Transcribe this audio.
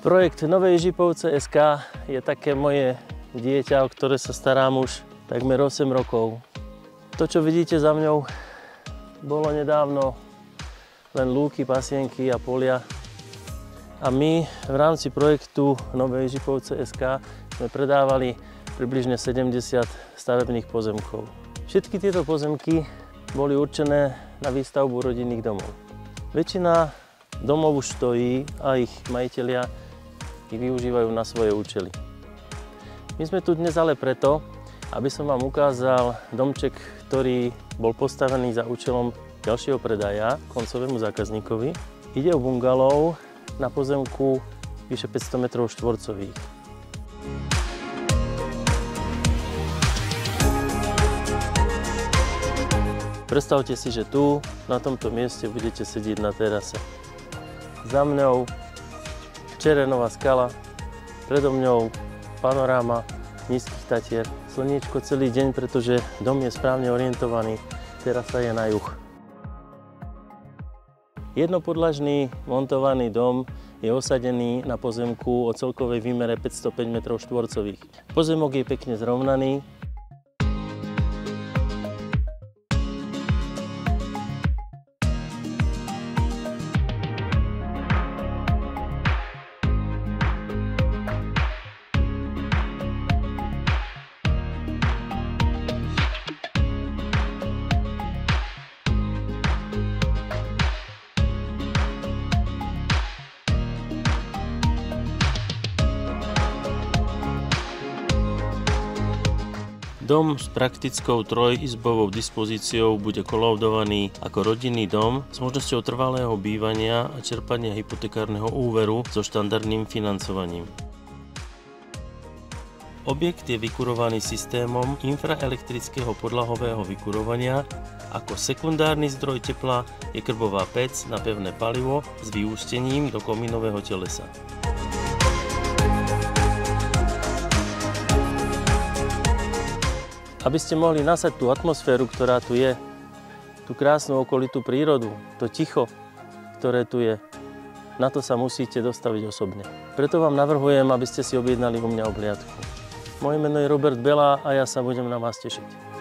Projekt Nové Jižipovce.sk je také moje dieťa, o ktoré sa starám už takmer 8 rokov. To, čo vidíte za mňou, bolo nedávno len lúky, pasienky a polia. A my v rámci projektu Nové Jižipovce.sk sme predávali približne 70 stavebných pozemkov. Všetky tieto pozemky boli určené na výstavbu rodinných domov. Väčšina domov už stojí a ich majitelia ich využívajú na svoje účely. My sme tu dnes ale preto, aby som vám ukázal domček, ktorý bol postavený za účelom ďalšieho predaja koncovému zákazníkovi. Ide o bungalov na pozemku vyše 500 m². Predstavte si, že tu, na tomto mieste, budete sedieť na terase. Za mňou Čerenová skala, predo mňou panoráma nízkych Tatier. Slniečko celý deň, pretože dom je správne orientovaný, terasa je na juh. Jednopodlažný montovaný dom je osadený na pozemku o celkovej výmere 505 m². Pozemok je pekne zrovnaný. Dom s praktickou trojizbovou dispozíciou bude kolaudovaný ako rodinný dom s možnosťou trvalého bývania a čerpania hypotekárneho úveru so štandardným financovaním. Objekt je vykurovaný systémom infraelektrického podlahového vykurovania. Ako sekundárny zdroj tepla je krbová pec na pevné palivo s vyústením do komínového telesa. Aby ste mohli nasať tú atmosféru, ktorá tu je, tú krásnu okolitú prírodu, to ticho, ktoré tu je, na to sa musíte dostaviť osobne. Preto vám navrhujem, aby ste si objednali u mňa obhliadku. Moje meno je Robert Bela a ja sa budem na vás tešiť.